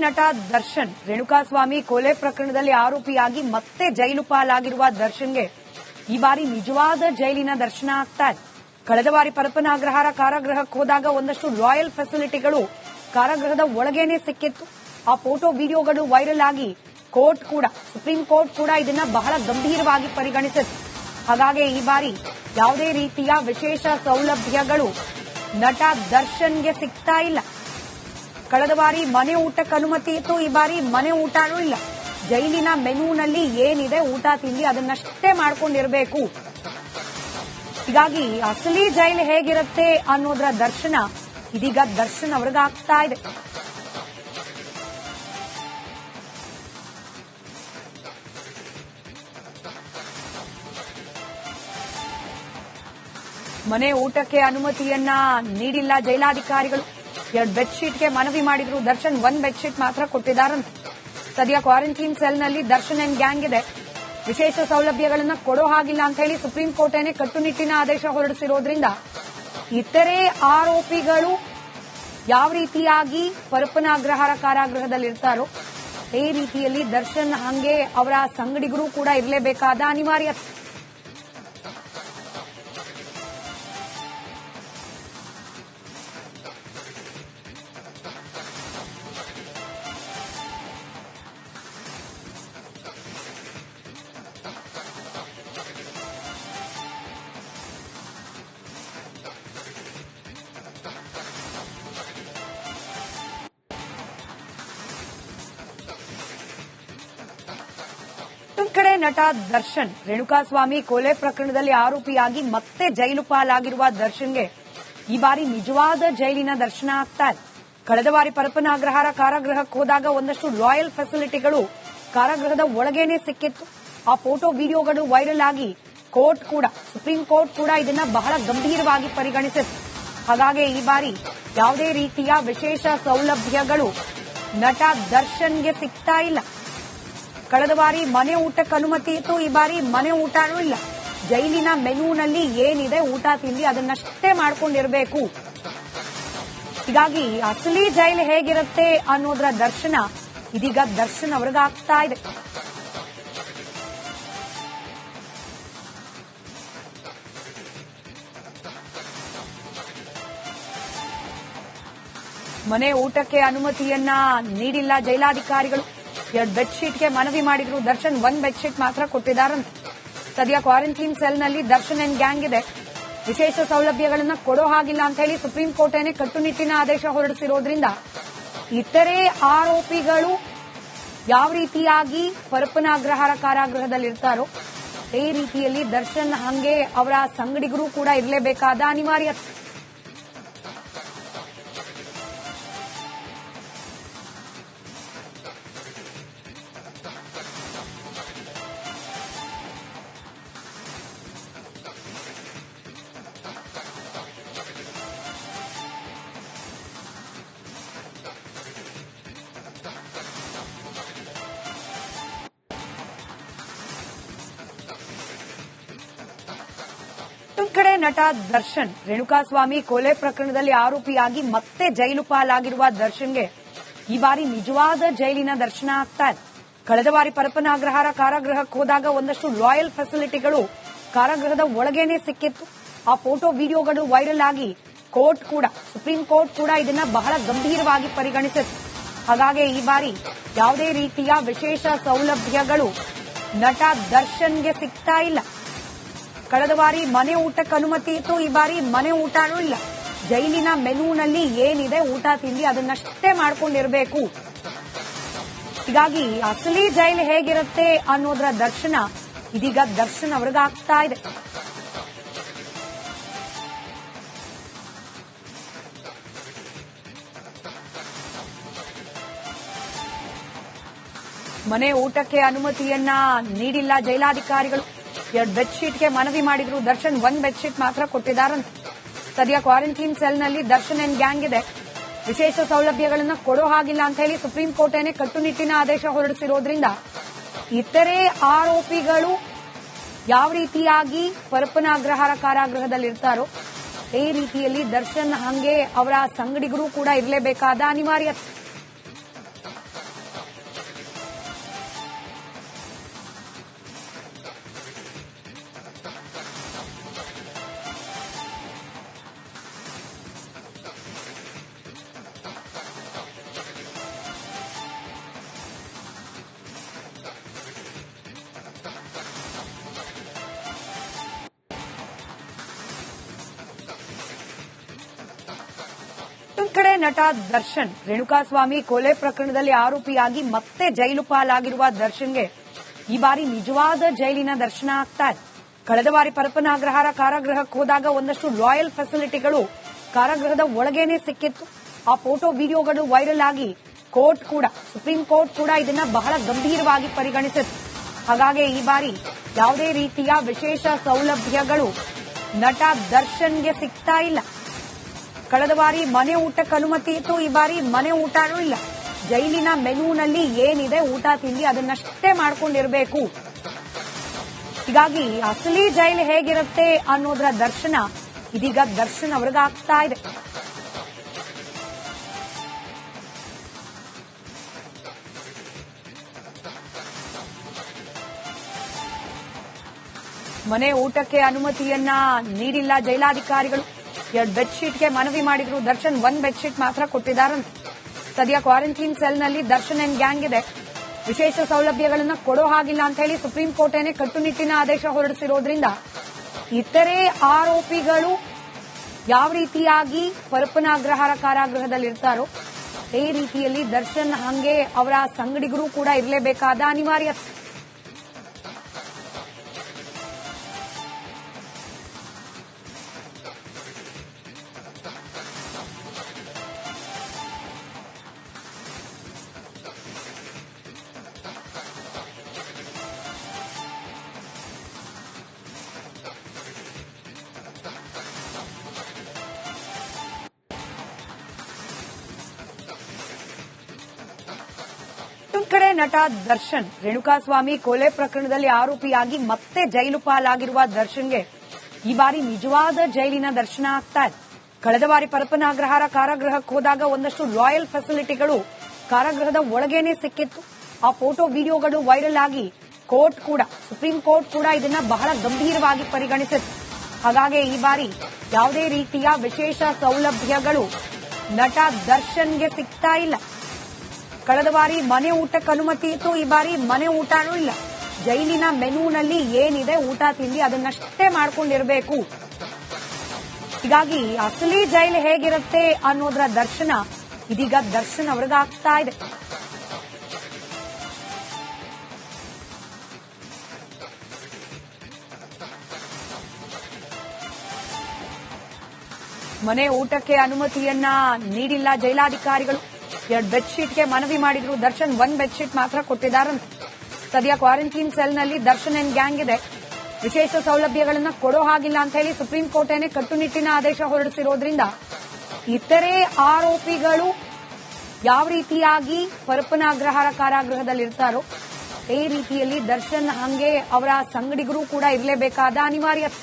ನಟ ದರ್ಶನ್ ರೇಣುಕಾಸ್ವಾಮಿ ಕೊಲೆ ಪ್ರಕರಣದಲ್ಲಿ ಆರೋಪಿಯಾಗಿ ಮತ್ತೆ ಜೈಲು ಪಾಲಾಗಿರುವ ದರ್ಶನ್ಗೆ ಈ ಬಾರಿ ನಿಜವಾದ ಜೈಲಿನ ದರ್ಶನ ಆಗ್ತಾ ಇದೆ. ಕಳೆದ ಬಾರಿ ಪರಪ್ಪನ ಅಗ್ರಹಾರ ಕಾರಾಗೃಹಕ್ಕೆ ಹೋದಾಗ ಒಂದಷ್ಟು ರಾಯಲ್ ಫೆಸಿಲಿಟಿಗಳು ಕಾರಾಗೃಹದ ಒಳಗೇನೆ ಸಿಕ್ಕಿತ್ತು. ಆ ಫೋಟೋ ವಿಡಿಯೋಗಳು ವೈರಲ್ ಆಗಿ ಸುಪ್ರೀಂ ಕೋರ್ಟ್ ಕೂಡ ಇದನ್ನ ಬಹಳ ಗಂಭೀರವಾಗಿ ಪರಿಗಣಿಸಿತ್ತು. ಹಾಗಾಗಿ ಈ ಬಾರಿ ಯಾವುದೇ ರೀತಿಯ ವಿಶೇಷ ಸೌಲಭ್ಯಗಳು ನಟ ದರ್ಶನ್ಗೆ ಸಿಗ್ತಾ ಇಲ್ಲ. ಕಳೆದ ಬಾರಿ ಮನೆ ಊಟಕ್ಕೆ ಅನುಮತಿ ಇತ್ತು, ಈ ಬಾರಿ ಮನೆ ಊಟನೂ ಇಲ್ಲ. ಜೈಲಿನ ಮೆನುನಲ್ಲಿ ಏನಿದೆ ಊಟ ತಿಂಡಿ ಅದನ್ನಷ್ಟೇ ಮಾಡ್ಕೊಂಡಿರಬೇಕು. ಹೀಗಾಗಿ ಅಸಲಿ ಜೈಲು ಹೇಗಿರುತ್ತೆ ಅನ್ನೋದ್ರ ದರ್ಶನ ಇದೀಗ ದರ್ಶನ್ ಅವ್ರಿಗಾಗ್ತಾ ಇದೆ. ಮನೆ ಊಟಕ್ಕೆ ಅನುಮತಿಯನ್ನ ನೀಡಿಲ್ಲ ಜೈಲಾಧಿಕಾರಿಗಳು. 2 ಬೆಡ್ಶೀಟ್ಗೆ ಮನವಿ ಮಾಡಿದ್ರು. ದರ್ಶನ್ 1 ಬೆಡ್ಶೀಟ್ ಮಾತ್ರ ಕೊಟ್ಟಿದ್ದಾರಂತೆ. ಸದ್ಯ ಕ್ವಾರಂಟೈನ್ ಸೆಲ್ನಲ್ಲಿ ದರ್ಶನ್ ಅಂಡ್ ಗ್ಯಾಂಗ್ ಇದೆ. ವಿಶೇಷ ಸೌಲಭ್ಯಗಳನ್ನ ಕೊಡೋ ಹಾಗಿಲ್ಲ ಅಂತ ಹೇಳಿ ಸುಪ್ರೀಂ ಕೋರ್ಟೇನೆ ಕಟ್ಟುನಿಟ್ಟಿನ ಆದೇಶ ಹೊರಡಿಸಿರೋದ್ರಿಂದ ಇತರೆ ಆರೋಪಿಗಳು ಯಾವ ರೀತಿಯಾಗಿ ಪರಪ್ಪನ ಅಗ್ರಹಾರ ಕಾರಾಗೃಹದಲ್ಲಿರ್ತಾರೋ ಈ ರೀತಿಯಲ್ಲಿ ದರ್ಶನ್ ಹಂಗೆ ಅವರ ಸಂಗಡಿಗರು ಕೂಡ ಇರಲೇಬೇಕಾದ ಅನಿವಾರ್ಯತೆ. ಕಡೆ ನಟ ದರ್ಶನ್ ರೇಣುಕಾಸ್ವಾಮಿ ಕೊಲೆ ಪ್ರಕರಣದಲ್ಲಿ ಆರೋಪಿಯಾಗಿ ಮತ್ತೆ ಜೈಲು ಪಾಲಾಗಿರುವ ದರ್ಶನ್ಗೆ ಈ ಬಾರಿ ನಿಜವಾದ ಜೈಲಿನ ದರ್ಶನ ಆಗ್ತಾ ಇದೆ. ಕಳೆದ ಬಾರಿ ಪರಪ್ಪನ ಅಗ್ರಹಾರ ಕಾರಾಗೃಹಕ್ಕೆ ಹೋದಾಗ ಒಂದಷ್ಟು ರಾಯಲ್ ಫೆಸಿಲಿಟಿಗಳು ಕಾರಾಗೃಹದ ಒಳಗೇನೆ ಸಿಕ್ಕಿತ್ತು. ಆ ಫೋಟೋ ವಿಡಿಯೋಗಳು ವೈರಲ್ ಆಗಿ ಸುಪ್ರೀಂ ಕೋರ್ಟ್ ಕೂಡ ಇದನ್ನ ಬಹಳ ಗಂಭೀರವಾಗಿ ಪರಿಗಣಿಸಿತ್ತು. ಹಾಗಾಗಿ ಈ ಬಾರಿ ಯಾವುದೇ ರೀತಿಯ ವಿಶೇಷ ಸೌಲಭ್ಯಗಳು ನಟ ದರ್ಶನ್ಗೆ ಸಿಗ್ತಾ ಇಲ್ಲ. ಕಳೆದ ಬಾರಿ ಮನೆ ಊಟಕ್ಕೆ ಅನುಮತಿ ಇತ್ತು, ಈ ಬಾರಿ ಮನೆ ಊಟನೂ ಇಲ್ಲ. ಜೈಲಿನ ಮೆನುನಲ್ಲಿ ಏನಿದೆ ಊಟ ತಿಂಡಿ ಅದನ್ನಷ್ಟೇ ಮಾಡ್ಕೊಂಡಿರಬೇಕು. ಹೀಗಾಗಿ ಅಸಲಿ ಜೈಲು ಹೇಗಿರುತ್ತೆ ಅನ್ನೋದ್ರ ದರ್ಶನ ಇದೀಗ ದರ್ಶನ್ ಅವ್ರಿಗಾಗ್ತಾ ಇದೆ. ಮನೆ ಊಟಕ್ಕೆ ಅನುಮತಿಯನ್ನ ನೀಡಿಲ್ಲ ಜೈಲಾಧಿಕಾರಿಗಳು. 2 ಬೆಡ್ಶೀಟ್ಗೆ ಮನವಿ ಮಾಡಿದ್ರು. ದರ್ಶನ್ 1 ಬೆಡ್ಶೀಟ್ ಮಾತ್ರ ಕೊಟ್ಟಿದ್ದಾರಂತೆ. ಸದ್ಯ ಕ್ವಾರಂಟೈನ್ ಸೆಲ್ನಲ್ಲಿ ದರ್ಶನ್ ಅಂಡ್ ಗ್ಯಾಂಗ್ ಇದೆ. ವಿಶೇಷ ಸೌಲಭ್ಯಗಳನ್ನ ಕೊಡೋ ಹಾಗಿಲ್ಲ ಅಂತ ಹೇಳಿ ಸುಪ್ರೀಂ ಕೋರ್ಟೇನೆ ಕಟ್ಟುನಿಟ್ಟಿನ ಆದೇಶ ಹೊರಡಿಸಿರೋದ್ರಿಂದ ಇತರೆ ಆರೋಪಿಗಳು ಯಾವ ರೀತಿಯಾಗಿ ಪರಪ್ಪನ ಅಗ್ರಹಾರ ಕಾರಾಗೃಹದಲ್ಲಿರ್ತಾರೋ ಈ ರೀತಿಯಲ್ಲಿ ದರ್ಶನ್ ಹಂಗೆ ಅವರ ಸಂಗಡಿಗರು ಕೂಡ ಇರಲೇಬೇಕಾದ ಅನಿವಾರ್ಯತೆ. ಕಡೆ ನಟ ದರ್ಶನ್ ರೇಣುಕಾಸ್ವಾಮಿ ಕೊಲೆ ಪ್ರಕರಣದಲ್ಲಿ ಆರೋಪಿಯಾಗಿ ಮತ್ತೆ ಜೈಲು ಪಾಲಾಗಿರುವ ದರ್ಶನ್ಗೆ ಈ ಬಾರಿ ನಿಜವಾದ ಜೈಲಿನ ದರ್ಶನ ಆಗ್ತಾ ಇದೆ. ಕಳೆದ ಬಾರಿ ಪರಪ್ಪನ ಅಗ್ರಹಾರ ಕಾರಾಗೃಹಕ್ಕೆ ಹೋದಾಗ ಒಂದಷ್ಟು ರಾಯಲ್ ಫೆಸಿಲಿಟಿಗಳು ಕಾರಾಗೃಹದ ಒಳಗೇನೆ ಸಿಕ್ಕಿತ್ತು. ಆ ಫೋಟೋ ವಿಡಿಯೋಗಳು ವೈರಲ್ ಆಗಿ ಸುಪ್ರೀಂ ಕೋರ್ಟ್ ಕೂಡ ಇದನ್ನ ಬಹಳ ಗಂಭೀರವಾಗಿ ಪರಿಗಣಿಸಿತ್ತು. ಹಾಗಾಗಿ ಈ ಬಾರಿ ಯಾವುದೇ ರೀತಿಯ ವಿಶೇಷ ಸೌಲಭ್ಯಗಳು ನಟ ದರ್ಶನ್ಗೆ ಸಿಗ್ತಾ ಇಲ್ಲ. ಕಳೆದ ಬಾರಿ ಮನೆ ಊಟಕ್ಕೆ ಅನುಮತಿ ಇತ್ತು, ಈ ಬಾರಿ ಮನೆ ಊಟನೂ ಇಲ್ಲ. ಜೈಲಿನ ಮೆನುನಲ್ಲಿ ಏನಿದೆ ಊಟ ತಿಂಡಿ ಅದನ್ನಷ್ಟೇ ಮಾಡ್ಕೊಂಡಿರಬೇಕು. ಹೀಗಾಗಿ ಅಸಲಿ ಜೈಲು ಹೇಗಿರುತ್ತೆ ಅನ್ನೋದ್ರ ದರ್ಶನ ಇದೀಗ ದರ್ಶನ್ ಅವ್ರಿಗಾಗ್ತಾ ಇದೆ. ಮನೆ ಊಟಕ್ಕೆ ಅನುಮತಿಯನ್ನ ನೀಡಿಲ್ಲ ಜೈಲಾಧಿಕಾರಿಗಳು. 2 ಬೆಡ್ಶೀಟ್ಗೆ ಮನವಿ ಮಾಡಿದ್ರು. ದರ್ಶನ್ 1 ಬೆಡ್ಶೀಟ್ ಮಾತ್ರ ಕೊಟ್ಟಿದ್ದಾರಂತೆ. ಸದ್ಯ ಕ್ವಾರಂಟೈನ್ ಸೆಲ್ನಲ್ಲಿ ದರ್ಶನ್ ಅಂಡ್ ಗ್ಯಾಂಗ್ ಇದೆ. ವಿಶೇಷ ಸೌಲಭ್ಯಗಳನ್ನ ಕೊಡೋ ಹಾಗಿಲ್ಲ ಅಂತ ಹೇಳಿ ಸುಪ್ರೀಂ ಕೋರ್ಟೇನೆ ಕಟ್ಟುನಿಟ್ಟಿನ ಆದೇಶ ಹೊರಡಿಸಿರೋದ್ರಿಂದ ಇತರೆ ಆರೋಪಿಗಳು ಯಾವ ರೀತಿಯಾಗಿ ಪರಪ್ಪನ ಅಗ್ರಹಾರ ಕಾರಾಗೃಹದಲ್ಲಿರ್ತಾರೋ ಈ ರೀತಿಯಲ್ಲಿ ದರ್ಶನ್ ಹಂಗೆ ಅವರ ಸಂಗಡಿಗರು ಕೂಡ ಇರಲೇಬೇಕಾದ ಅನಿವಾರ್ಯತೆ. ನಟ ದರ್ಶನ್ ರೇಣುಕಾಸ್ವಾಮಿ ಕೊಲೆ ಪ್ರಕರಣದಲ್ಲಿ ಆರೋಪಿಯಾಗಿ ಮತ್ತೆ ಜೈಲು ಪಾಲಾಗಿರುವ ದರ್ಶನ್ಗೆ ಈ ಬಾರಿ ನಿಜವಾದ ಜೈಲಿನ ದರ್ಶನ ಆಗ್ತಾ ಇದೆ. ಕಳೆದ ಬಾರಿ ಪರಪ್ಪನ ಅಗ್ರಹಾರ ಕಾರಾಗೃಹಕ್ಕೆ ಹೋದಾಗ ಒಂದಷ್ಟು ರಾಯಲ್ ಫೆಸಿಲಿಟಿಗಳು ಕಾರಾಗೃಹದ ಒಳಗೇನೆ ಸಿಕ್ಕಿತ್ತು. ಆ ಫೋಟೋ ವಿಡಿಯೋಗಳು ವೈರಲ್ ಆಗಿ ಸುಪ್ರೀಂ ಕೋರ್ಟ್ ಕೂಡ ಇದನ್ನ ಬಹಳ ಗಂಭೀರವಾಗಿ ಪರಿಗಣಿಸಿತ್ತು. ಹಾಗಾಗಿ ಈ ಬಾರಿ ಯಾವುದೇ ರೀತಿಯ ವಿಶೇಷ ಸೌಲಭ್ಯಗಳು ನಟ ದರ್ಶನ್ಗೆ ಸಿಗ್ತಾ ಇಲ್ಲ. ಕಳೆದ ಬಾರಿ ಮನೆ ಊಟಕ್ಕೆ ಅನುಮತಿ ಇತ್ತು, ಈ ಬಾರಿ ಮನೆ ಊಟನೂ ಇಲ್ಲ. ಜೈಲಿನ ಮೆನುನಲ್ಲಿ ಏನಿದೆ ಊಟ ತಿಂಡಿ ಅದನ್ನಷ್ಟೇ ಮಾಡ್ಕೊಂಡಿರ್ಬೇಕು. ಹೀಗಾಗಿ ಅಸಲಿ ಜೈಲು ಹೇಗಿರುತ್ತೆ ಅನ್ನೋದರ ದರ್ಶನ ಇದೀಗ ದರ್ಶನ್ ಅವ್ರಿಗಾಗ್ತಾ ಇದೆ. ಮನೆ ಊಟಕ್ಕೆ ಅನುಮತಿಯನ್ನ ನೀಡಿಲ್ಲ ಜೈಲಾಧಿಕಾರಿಗಳು. 2 ಬೆಡ್ಶೀಟ್ಗೆ ಮನವಿ ಮಾಡಿದ್ರು. ದರ್ಶನ್ 1 ಬೆಡ್ಶೀಟ್ ಮಾತ್ರ ಕೊಟ್ಟಿದ್ದಾರಂತೆ. ಸದ್ಯ ಕ್ವಾರಂಟೈನ್ ಸೆಲ್ನಲ್ಲಿ ದರ್ಶನ್ ಅಂಡ್ ಗ್ಯಾಂಗ್ ಇದೆ. ವಿಶೇಷ ಸೌಲಭ್ಯಗಳನ್ನು ಕೊಡೋ ಹಾಗಿಲ್ಲ ಅಂತ ಹೇಳಿ ಸುಪ್ರೀಂ ಕೋರ್ಟೇನೆ ಕಟ್ಟುನಿಟ್ಟಿನ ಆದೇಶ ಹೊರಡಿಸಿರೋದ್ರಿಂದ ಇತರೆ ಆರೋಪಿಗಳು ಯಾವ ರೀತಿಯಾಗಿ ಪರಪ್ಪನ ಅಗ್ರಹಾರ ಕಾರಾಗೃಹದಲ್ಲಿರ್ತಾರೋ ಅದೇ ರೀತಿಯಲ್ಲಿ ದರ್ಶನ್ ಹಂಗೆ ಅವರ ಸಂಗಡಿಗರು ಕೂಡ ಇರಲೇಬೇಕಾದ ಅನಿವಾರ್ಯತೆ. ಕಡೆ ನಟ ದರ್ಶನ್ ರೇಣುಕಾಸ್ವಾಮಿ ಕೊಲೆ ಪ್ರಕರಣದಲ್ಲಿ ಆರೋಪಿಯಾಗಿ ಮತ್ತೆ ಜೈಲು ಪಾಲಾಗಿರುವ ದರ್ಶನ್ಗೆ ಈ ಬಾರಿ ನಿಜವಾದ ಜೈಲಿನ ದರ್ಶನ ಆಗ್ತಾ ಇದೆ. ಕಳೆದ ಬಾರಿ ಪರಪ್ಪನ ಅಗ್ರಹಾರ ಕಾರಾಗೃಹಕ್ಕೆ ಹೋದಾಗ ಒಂದಷ್ಟು ರಾಯಲ್ ಫೆಸಿಲಿಟಿಗಳು ಕಾರಾಗೃಹದ ಒಳಗೇನೆ ಸಿಕ್ಕಿತ್ತು. ಆ ಫೋಟೋ ವಿಡಿಯೋಗಳು ವೈರಲ್ ಆಗಿ ಸುಪ್ರೀಂ ಕೋರ್ಟ್ ಕೂಡ ಇದನ್ನ ಬಹಳ ಗಂಭೀರವಾಗಿ ಪರಿಗಣಿಸಿತ್ತು. ಹಾಗಾಗಿ ಈ ಬಾರಿ ಯಾವುದೇ ರೀತಿಯ ವಿಶೇಷ ಸೌಲಭ್ಯಗಳು ನಟ ದರ್ಶನ್ಗೆ ಸಿಗ್ತಾ ಇಲ್ಲ. ಕಳೆದ ಬಾರಿ ಮನೆ ಊಟಕ್ಕೆ ಅನುಮತಿ ಇತ್ತು, ಈ ಬಾರಿ ಮನೆ ಊಟನೂ ಇಲ್ಲ. ಜೈಲಿನ ಮೆನುನಲ್ಲಿ ಏನಿದೆ ಊಟ ತಿಂಡಿ ಅದನ್ನಷ್ಟೇ ಮಾಡ್ಕೊಂಡಿರ್ಬೇಕು. ಹೀಗಾಗಿ ಅಸಲಿ ಜೈಲು ಹೇಗಿರುತ್ತೆ ಅನ್ನೋದರ ದರ್ಶನ ಇದೀಗ ದರ್ಶನ್ ಅವ್ರಿಗಾಗ್ತಾ ಇದೆ. ಮನೆ ಊಟಕ್ಕೆ ಅನುಮತಿಯನ್ನ ನೀಡಿಲ್ಲ ಜೈಲಾಧಿಕಾರಿಗಳು. 2 ಬೆಡ್ಶೀಟ್ಗೆ ಮನವಿ ಮಾಡಿದ್ರು. ದರ್ಶನ್ 1 ಬೆಡ್ಶೀಟ್ ಮಾತ್ರ ಕೊಟ್ಟಿದ್ದಾರಂತೆ. ಸದ್ಯ ಕ್ವಾರಂಟೈನ್ ಸೆಲ್ನಲ್ಲಿ ದರ್ಶನ್ ಅಂಡ್ ಗ್ಯಾಂಗ್ ಇದೆ. ವಿಶೇಷ ಸೌಲಭ್ಯಗಳನ್ನು ಕೊಡೋ ಹಾಗಿಲ್ಲ ಅಂತ ಹೇಳಿ ಸುಪ್ರೀಂ ಕೋರ್ಟೇನೆ ಕಟ್ಟುನಿಟ್ಟಿನ ಆದೇಶ ಹೊರಡಿಸಿರೋದ್ರಿಂದ ಇತರೆ ಆರೋಪಿಗಳು ಯಾವ ರೀತಿಯಾಗಿ ಪರಪ್ಪನ ಅಗ್ರಹಾರ ಕಾರಾಗೃಹದಲ್ಲಿರ್ತಾರೋ ಅದೇ ರೀತಿಯಲ್ಲಿ ದರ್ಶನ್ ಹಂಗೆ ಅವರ ಸಂಗಡಿಗರು ಕೂಡ ಇರಲೇಬೇಕಾದ ಅನಿವಾರ್ಯತೆ.